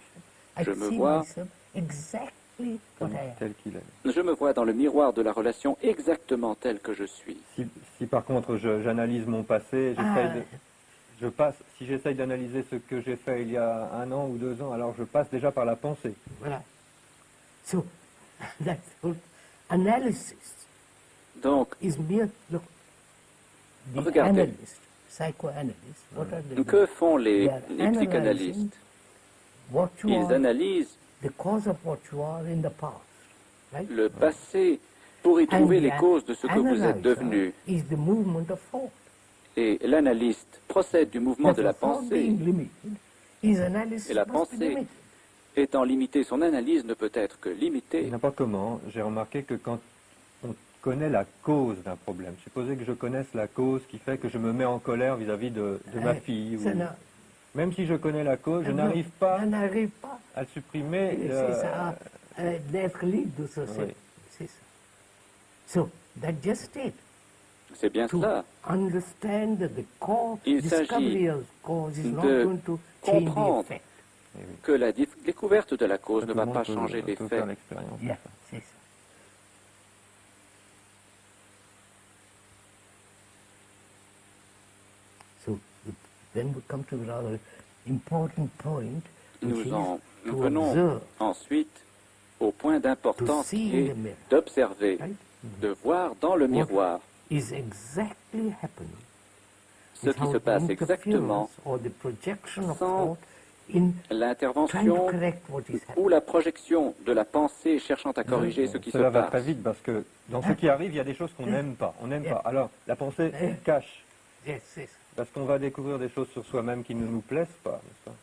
Speaker 2: I
Speaker 3: Je me
Speaker 2: see
Speaker 3: vois
Speaker 2: myself exactly what I am.
Speaker 1: Tel qu'il est.
Speaker 3: Je me vois dans le miroir de la relation exactement tel que je suis.
Speaker 1: Si par contre j'analyse mon passé, si j'essaye d'analyser ce que j'ai fait il y a 1 an ou 2 ans, alors je passe déjà par la pensée.
Speaker 2: Voilà. So, that's what analysis
Speaker 3: Donc,
Speaker 2: is mere, look, the
Speaker 3: regardez.
Speaker 2: analyst, psychoanalyst, what are they
Speaker 3: Que
Speaker 2: doing?
Speaker 3: font les
Speaker 2: They are analyzing
Speaker 3: psychanalystes?
Speaker 2: what you
Speaker 3: Ils
Speaker 2: are,
Speaker 3: analysent
Speaker 2: the cause of what you are in the past, right?
Speaker 3: le passé pour y
Speaker 2: And
Speaker 3: trouver
Speaker 2: the
Speaker 3: les causes de ce que vous êtes
Speaker 2: analyzer
Speaker 3: devenu.
Speaker 2: is the movement of thought.
Speaker 3: Et l'analyste procède du mouvement de la
Speaker 2: Therefore, thought being
Speaker 3: pensée.
Speaker 2: limited, his analysis
Speaker 3: Et la
Speaker 2: must be
Speaker 3: pensée,
Speaker 2: limited.
Speaker 3: étant limitée, son analyse ne peut être que limitée.
Speaker 1: N'importe comment, j'ai remarqué que quand on connaît la cause d'un problème, supposez que je connaisse la cause qui fait que je me mets en colère vis-à-vis de ma fille,
Speaker 2: Ça n'a-
Speaker 1: même si je connais la cause, je
Speaker 2: Non,
Speaker 1: n'arrive pas
Speaker 2: je n'arrive pas.
Speaker 1: à le supprimer.
Speaker 2: C'est ça, d'être libre de ça.
Speaker 1: Oui.
Speaker 2: C'est ça. So, that's just it.
Speaker 3: C'est bien
Speaker 2: To
Speaker 3: cela.
Speaker 2: understand that the core
Speaker 3: Il
Speaker 2: discovery
Speaker 3: s'agit
Speaker 2: of cause is not
Speaker 3: de
Speaker 2: going to change the
Speaker 3: comprendre
Speaker 2: effect.
Speaker 3: que la découverte de la cause
Speaker 1: Tout
Speaker 3: ne
Speaker 1: le
Speaker 3: va
Speaker 1: monde
Speaker 3: pas
Speaker 1: peut
Speaker 3: changer
Speaker 1: faire
Speaker 3: l'effet.
Speaker 1: l'expérience.
Speaker 2: Yeah, c'est ça. So, then we come to a rather important point, which is
Speaker 3: Nous
Speaker 2: to
Speaker 3: venons
Speaker 2: observe,
Speaker 3: ensuite au point d'importance
Speaker 2: to see
Speaker 3: qui
Speaker 2: in the
Speaker 3: est
Speaker 2: mirror,
Speaker 3: d'observer,
Speaker 2: right?
Speaker 3: de voir dans le miroir
Speaker 2: is exactly happening
Speaker 3: ce qui se passe exactement
Speaker 2: or the projection of
Speaker 3: sans
Speaker 2: thought in trying to
Speaker 3: l'intervention
Speaker 2: correct what is happening.
Speaker 3: ou la projection de la pensée cherchant à corriger ce qui se
Speaker 1: Cela va très
Speaker 3: passe.
Speaker 1: vite parce que dans ce qui arrive, il y a des choses qu'on n'aime pas. On n'aime pas. Alors, la pensée cache.
Speaker 2: Yes, yes.
Speaker 1: Parce qu'on va découvrir des choses sur soi-même qui ne nous plaisent pas. n'est-ce pas?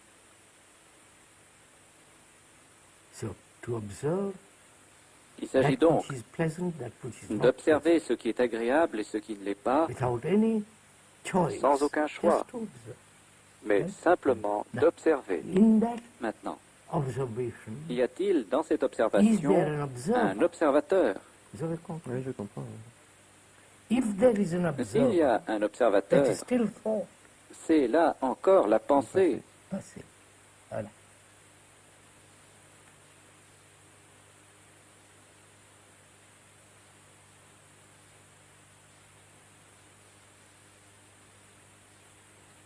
Speaker 2: So to observe
Speaker 3: Il s'agit
Speaker 2: that
Speaker 3: donc
Speaker 2: which is pleasant, that which is not
Speaker 3: d'observer ce qui est agréable et ce qui ne l'est pas,
Speaker 2: pleasant, without any choice,
Speaker 3: sans aucun choix,
Speaker 2: just to observe.
Speaker 3: mais simplement d'observer.
Speaker 2: In that
Speaker 3: Maintenant,
Speaker 2: observation,
Speaker 3: y a-t-il dans cette
Speaker 2: is
Speaker 3: observation
Speaker 2: there an observer?
Speaker 3: un observateur?
Speaker 2: Vous avez compris?
Speaker 1: Oui, je comprends.
Speaker 2: If there is an
Speaker 3: S'il y
Speaker 2: observer,
Speaker 3: a un
Speaker 2: that
Speaker 3: observateur,
Speaker 2: is still thought,
Speaker 3: c'est là encore la pensée.
Speaker 2: passé. Voilà.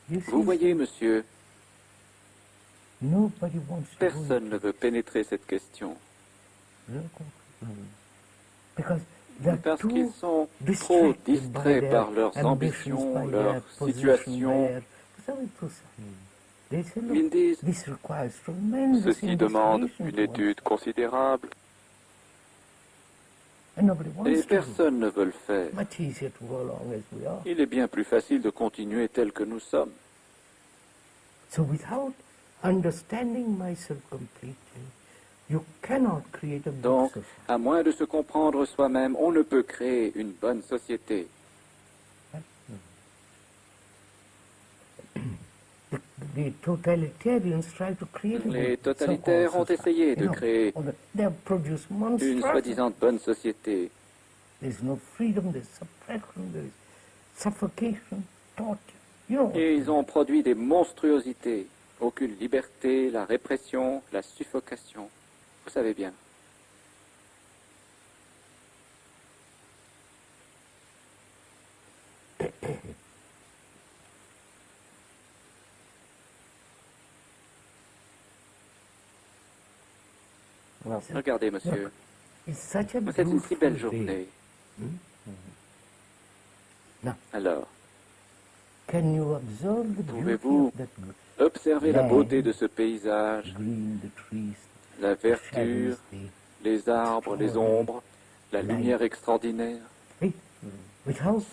Speaker 2: You see,
Speaker 3: Vous voyez, monsieur,
Speaker 2: nobody wants to do
Speaker 3: personne
Speaker 2: it.
Speaker 3: ne veut pénétrer cette question.
Speaker 2: Vous avez compris? Because
Speaker 3: parce qu'ils sont trop distraits par leurs ambitions, leur situation. Ils disent, ceci demande une étude considérable, et personne ne veut le faire. Il est bien plus facile de continuer tel que nous sommes. Donc, à moins de se comprendre soi-même, on ne peut créer une bonne société. Les totalitaires ont essayé de créer une soi-disant bonne société. Et ils ont produit des monstruosités. Aucune liberté, la répression, la suffocation. Vous savez bien. Regardez, monsieur. C'est une si belle journée. Alors, pouvez-vous observer la beauté de ce paysage, la verdure, les arbres, les ombres, la lumière extraordinaire?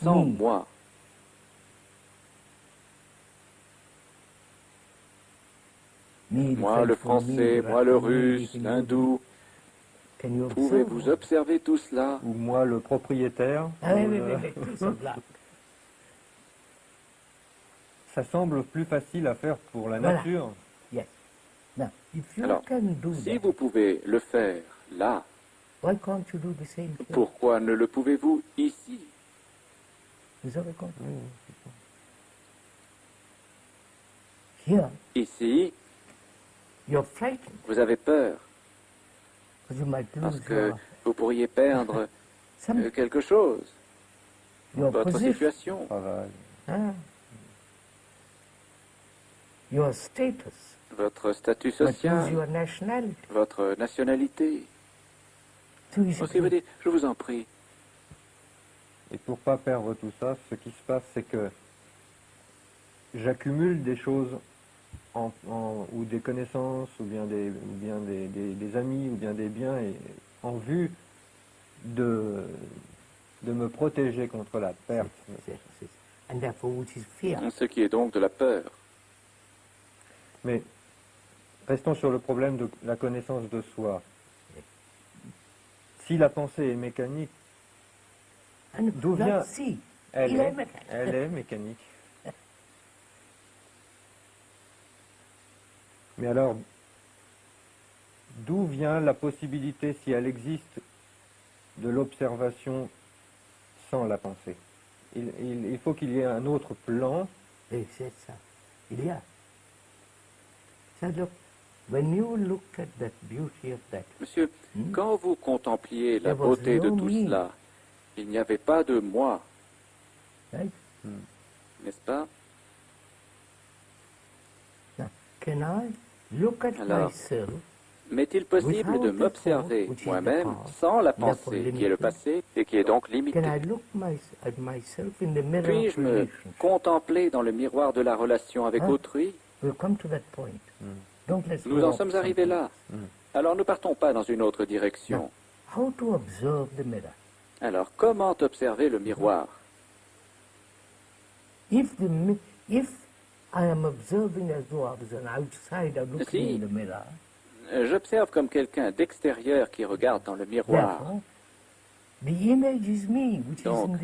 Speaker 3: Sans moi, moi le français, moi le russe, l'hindou, pouvez-vous observer tout cela?
Speaker 1: Ou moi le propriétaire? Ça semble plus facile à faire pour la nature.
Speaker 3: Alors, si vous pouvez le faire là, pourquoi ne le pouvez-vous ici? Ici, vous avez peur, parce que vous pourriez perdre quelque chose, votre situation, votre statut social, votre nationalité. Aussi, vous dites, je vous en prie.
Speaker 1: Et pour pas perdre tout ça, ce qui se passe, c'est que j'accumule des choses ou des connaissances, ou bien des amis, ou bien des biens, et en vue de me protéger contre la perte.
Speaker 3: Ce qui est donc de la peur.
Speaker 1: Mais restons sur le problème de la connaissance de soi. Si la pensée est mécanique, d'où vient... Elle est mécanique. Mais alors, d'où vient la possibilité, si elle existe, de l'observation sans la pensée? Il faut qu'il y ait un autre plan.
Speaker 2: Et c'est ça. Il y a. Ça, look, when you looked at that beauty of that,
Speaker 3: Monsieur, quand vous contempliez la beauté de tout cela, il n'y avait pas de moi.
Speaker 2: Right?
Speaker 3: N'est-ce pas?
Speaker 2: Now, can I look at
Speaker 3: Alors,
Speaker 2: myself?
Speaker 3: M'est-il possible de m'observer moi-même sans la pensée, qui est le passé et qui est donc limitée? Puis-je me contempler dans le miroir de la relation avec autrui? Nous en sommes arrivés là. Alors ne partons pas dans une autre direction. Alors, comment observer le miroir? Si j'observe comme quelqu'un d'extérieur qui regarde dans le miroir, donc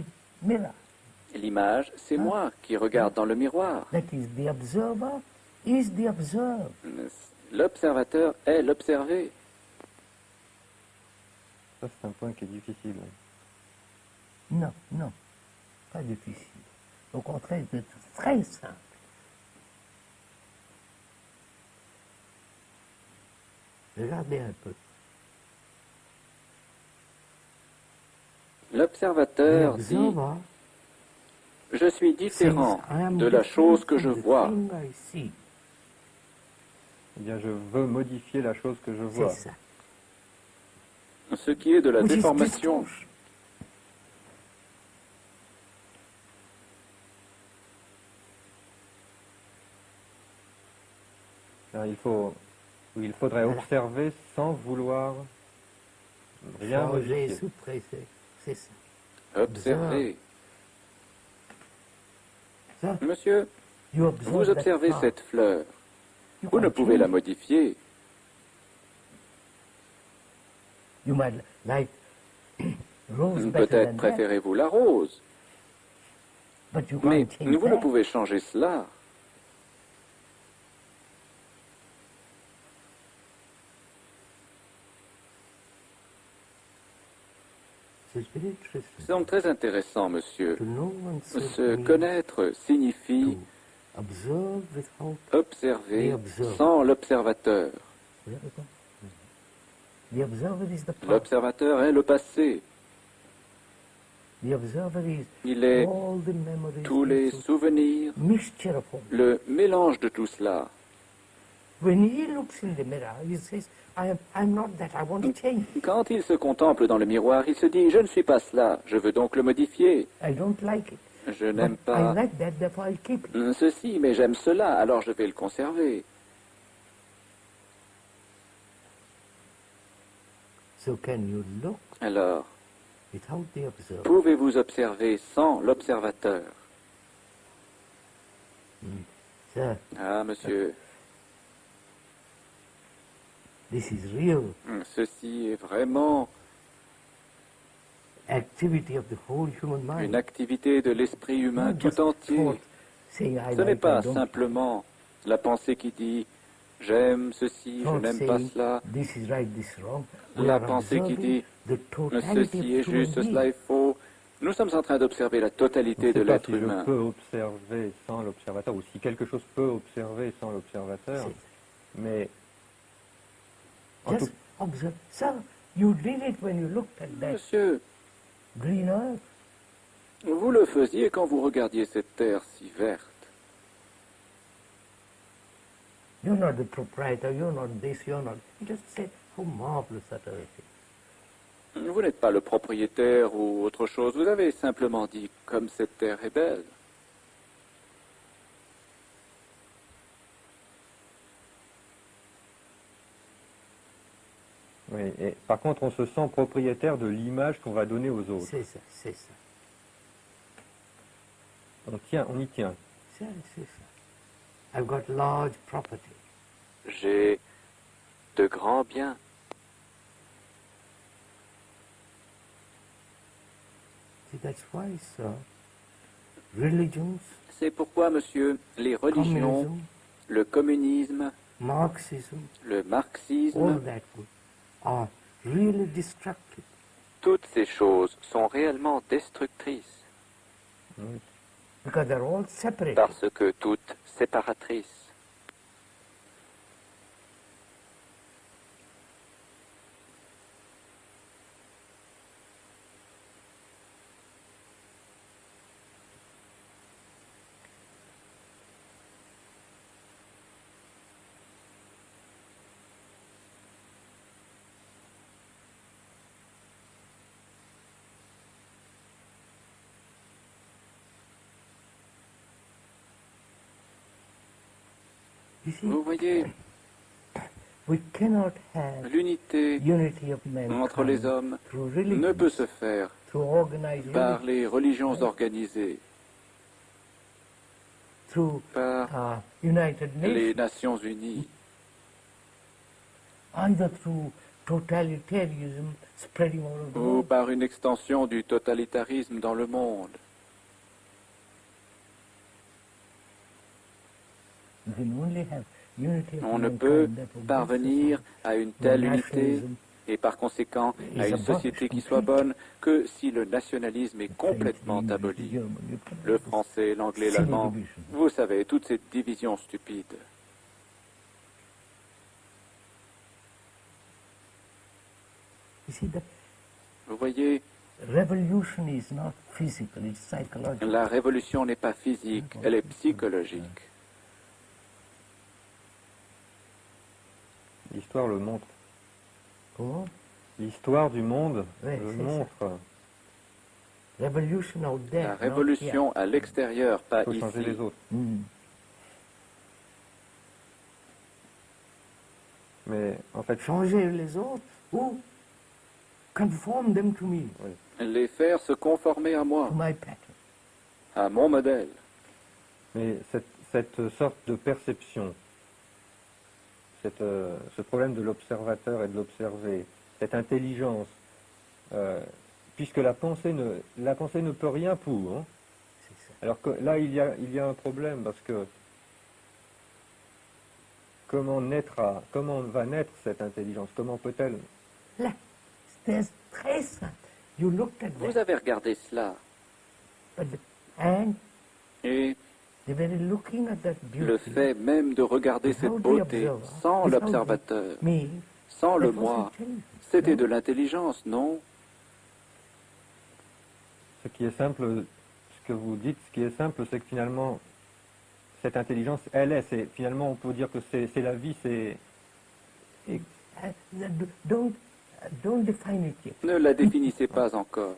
Speaker 3: l'image, c'est moi qui regarde dans le miroir. L'observateur est l'observé.
Speaker 1: Ça, c'est un point qui est difficile.
Speaker 2: Non, pas difficile. Au contraire, c'est très simple. Regardez un peu.
Speaker 3: L'observateur dit, je suis différent de la chose que je vois.
Speaker 1: Eh bien, je veux modifier la chose que je vois.
Speaker 3: Ce qui est de la déformation.
Speaker 1: Il faudrait observer sans vouloir rien modifier.
Speaker 2: C'est ça.
Speaker 3: Observer. Monsieur, vous observez cette fleur. Vous ne pouvez la modifier. Peut-être préférez-vous la rose. Mais vous ne pouvez changer cela. C'est donc très intéressant, monsieur. Se connaître signifie observer sans l'observateur. L'observateur est le passé. Il est tous les souvenirs, le mélange de tout cela. Quand il se contemple dans le miroir, il se dit « Je ne suis pas cela, je veux donc le modifier. Je n'aime pas ceci, mais j'aime cela, alors je vais le conserver. » Alors, pouvez-vous observer sans l'observateur? Ah, monsieur, ceci est vraiment une activité de l'esprit humain tout entier. Ce n'est pas simplement la pensée qui dit « j'aime ceci, je n'aime pas cela ». La pensée qui dit « ceci est juste, cela est faux ». Nous sommes en train d'observer la totalité de l'être humain.
Speaker 1: Je peux observer sans l'observateur, ou si quelque chose peut observer sans l'observateur, mais...
Speaker 3: Monsieur, vous le faisiez quand vous regardiez cette terre si verte.
Speaker 2: You're not the proprietor, you're not this, you're not... Just say how marvelous that earth is.
Speaker 3: Vous n'êtes pas le propriétaire ou autre chose, vous avez simplement dit comme cette terre est belle.
Speaker 1: Oui, et par contre, on se sent propriétaire de l'image qu'on va donner aux autres.
Speaker 2: C'est ça, c'est ça.
Speaker 1: On y tient.
Speaker 2: C'est ça. I've got large property.
Speaker 3: J'ai de grands biens.
Speaker 2: See, that's why, sir, religions,
Speaker 3: c'est pourquoi, monsieur, les religions, le communisme,
Speaker 2: Marxism,
Speaker 3: le marxisme,
Speaker 2: all that are really destructive.
Speaker 3: Toutes ces choses sont réellement destructrices.
Speaker 2: Because they're all separated.
Speaker 3: Parce que toutes séparatrices. Vous voyez, l'unité entre les hommes ne peut se faire par les religions organisées, par les Nations Unies, ou par une extension du totalitarisme dans le monde. On ne peut parvenir à une telle unité et par conséquent à une société qui soit bonne que si le nationalisme est complètement aboli. Le français, l'anglais, l'allemand, vous savez, toutes ces divisions stupides. Vous voyez, la révolution n'est pas physique, elle est psychologique.
Speaker 1: L'histoire le montre.
Speaker 2: Comment?
Speaker 1: L'histoire du monde le montre.
Speaker 3: La révolution à l'extérieur, pas
Speaker 1: ici. Il faut changer les autres. Mais en fait,
Speaker 2: changer les autres ou conform them to me.
Speaker 3: Oui. Les faire se conformer à moi,
Speaker 2: to my pattern.
Speaker 3: À mon modèle.
Speaker 1: Mais cette sorte de perception, ce problème de l'observateur et de l'observé, cette intelligence, puisque la pensée ne peut rien pour. Hein. Alors que là, il y a un problème, parce que comment va naître cette intelligence? Comment peut-elle?
Speaker 2: Là, c'est très simple. You looked at
Speaker 3: Vous avez regardé cela. Et le fait même de regarder cette beauté sans l'observateur, sans le moi, c'était de l'intelligence, non?
Speaker 1: Ce qui est simple, ce que vous dites, ce qui est simple, c'est que finalement, cette intelligence, finalement, on peut dire que c'est la vie, c'est...
Speaker 2: Don't define it yet.
Speaker 3: Ne la définissez pas encore.